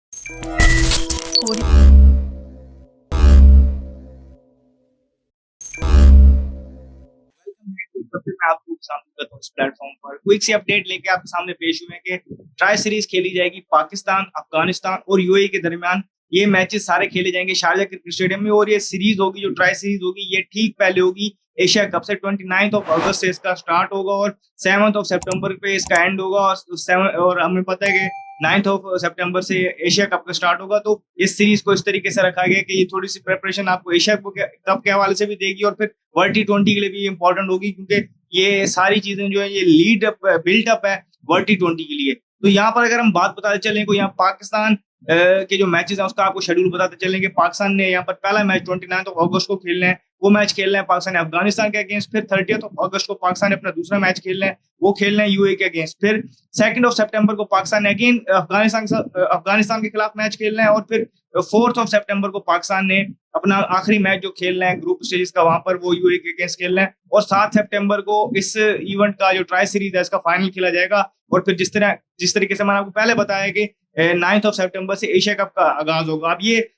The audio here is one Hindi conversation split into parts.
तो फिर मैं आपको सामने करता हूँ इस प्लेटफॉर्म पर क्विक सी अपडेट लेके आपके सामने पेश हुए हैं कि ट्राई सीरीज खेली जाएगी पाकिस्तान, अफगानिस्तान और यूएई के दरमियान। ये मैचेस सारे खेले जाएंगे शारजा क्रिकेट स्टेडियम में और ये सीरीज होगी, जो ट्राई सीरीज होगी, ये ठीक पहले होगी एशिया कप से। 29 ऑफ अगस्त से इसका स्टार्ट होगा और 7 ऑफ सितंबर पे इसका एंड होगा और 7 और हमें पता है कि 9 ऑफ सितंबर से एशिया कप का स्टार्ट होगा। तो इस सीरीज को इस तरीके से रखा गया कि ये थोड़ी सी प्रिपरेशन आपको एशिया कप के हवाले से भी देगी और फिर वर्ल्ड T20 के लिए भी इंपॉर्टेंट होगी, क्योंकि ये सारी चीजें जो है ये लीड अप बिल्ट अप है वर्ल्ड T20 के लिए। तो यहाँ पर अगर हम बात बताते चलें को यहाँ पाकिस्तान के जो मैचेस हैं उसका आपको शेड्यूल बताते चलेंगे। पाकिस्तान ने यहाँ पर पहला मैच 29 ऑफ अगस्त को खेलना है, वो मैच खेलना है पाकिस्तान ने अफगानिस्तान के अगेंस्ट। फिर 30 ऑफ अगस्त को पाकिस्तान ने अपना दूसरा मैच खेलना है, वो खेलना है यूएई के अगेंस्ट। फिर 2 ऑफ सितंबर को पाकिस्तान ने अगेन अफगानिस्तान के खिलाफ मैच खेलना है और फिर 4 ऑफ सितंबर को पाकिस्तान ने अपना आखिरी मैच जो खेलना है ग्रुप स्टेज का, वहां पर वो यूएई के अगेंस्ट खेलना है। और 7 सितंबर को इस इवेंट का जो ट्राई सीरीज है इसका फाइनल खेला जाएगा। और फिर जिस तरीके से मैंने आपको पहले बताया कि 9 ऑफ सितंबर से एशिया कप का आगाज होगा। अब ये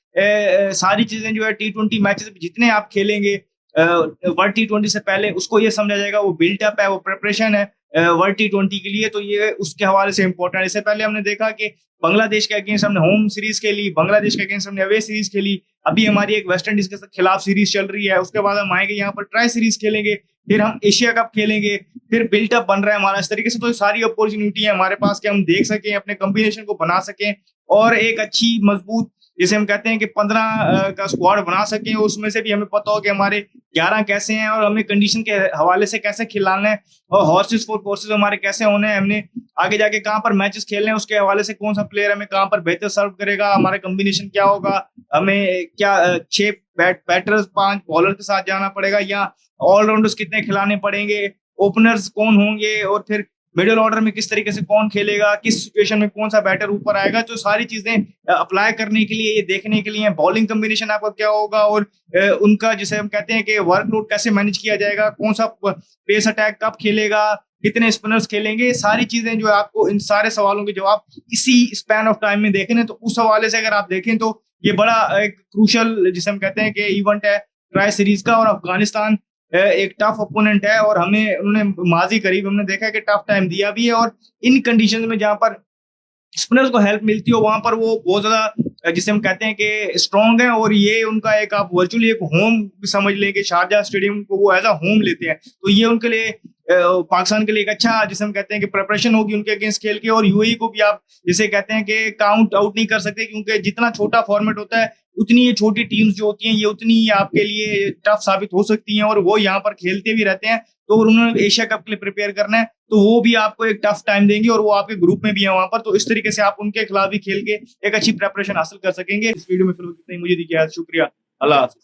सारी चीजें जो है T20 मैचेस जितने आप खेलेंगे वर्ल्ड T20 से पहले, उसको ये समझा जाएगा वो बिल्टअप है, वो प्रिपरेशन है वर्ल्ड T20 के लिए। तो ये उसके हवाले से इंपॉर्टेंट है। इससे पहले हमने देखा कि बांग्लादेश के अगेंस्ट हमने होम सीरीज खेली, बांग्लादेश के अगेंस्ट हमने अवे सीरीज खेली, अभी हमारी एक वेस्ट इंडीज के खिलाफ सीरीज चल रही है। उसके बाद हम आएंगे यहाँ पर ट्राई सीरीज खेलेंगे, फिर हम एशिया कप खेलेंगे, फिर बिल्टअप बन रहा है हमारा। इस तरीके से तो सारी अपॉर्चुनिटी है हमारे पास कि हम देख सकें, अपने कॉम्बिनेशन को बना सकें और एक अच्छी मजबूत, जैसे हम कहते हैं कि 15 का स्क्वाड बना सकें। उसमें से भी हमें पता हो कि हमारे 11 कैसे हैं और हमें कंडीशन के हवाले से कैसे खिलाना है और हॉर्सेस फॉर कोर्सेज हमारे कैसे होने हैं, हमने आगे जाके कहाँ पर मैचेस खेलने हैं, उसके हवाले से कौन सा प्लेयर हमें कहाँ पर बेहतर सर्व करेगा, हमारा कॉम्बिनेशन क्या होगा, हमें क्या 6 बैटर्स 5 बॉलर के साथ जाना पड़ेगा या ऑलराउंडर्स कितने खिलाने पड़ेंगे, ओपनर्स कौन होंगे और फिर मिडिल ऑर्डर में किस तरीके से कौन खेलेगा, किस सिचुएशन में कौन सा बैटर ऊपर आएगा। तो सारी चीजें अप्लाई करने के लिए, ये देखने के लिए बॉलिंग कॉम्बिनेशन आपका क्या होगा और उनका जिसे हम कहते हैं कि वर्कलोड कैसे मैनेज किया जाएगा, कौन सा पेस अटैक कब खेलेगा, कितने स्पिनर्स खेलेंगे, सारी चीजें जो है आपको इन सारे सवालों के जवाब इसी स्पैन ऑफ टाइम में देखने। तो उस हवाले से अगर आप देखें तो ये बड़ा एक क्रूशल जिसे हम कहते हैं कि इवेंट है ट्राई सीरीज का। और अफगानिस्तान एक टफ ओपोनेंट है और हमें उन्होंने माजी करीब हमने देखा है कि टफ टाइम दिया भी है। और इन कंडीशंस में जहां पर स्पिनर्स को हेल्प मिलती हो वहां पर वो बहुत ज्यादा जिसे हम कहते हैं कि स्ट्रॉन्ग है। और ये उनका एक आप वर्चुअली एक होम समझ लें कि शारजा स्टेडियम को वो एज अ होम लेते हैं। तो ये उनके लिए पाकिस्तान के लिए एक अच्छा जिसे हम कहते हैं कि प्रिपरेशन होगी उनके अगेंस्ट खेल के। और यूएई को भी आप जिसे कहते हैं कि काउंट आउट नहीं कर सकते, क्योंकि जितना छोटा फॉर्मेट होता है उतनी ये छोटी टीम्स जो होती हैं ये उतनी ही आपके लिए टफ साबित हो सकती हैं। और वो यहाँ पर खेलते भी रहते हैं, तो उन्होंने एशिया कप के लिए प्रिपेयर करना है, तो वो भी आपको एक टफ टाइम देंगे और वो आपके ग्रुप में भी है वहां पर। तो इस तरीके से आप उनके खिलाफ भी खेल के एक अच्छी प्रिपरेशन हासिल कर सकेंगे। इस वीडियो में फिलहाल इतना ही, मुझे दीजिए शुक्रिया, अल्लाह हाफिज।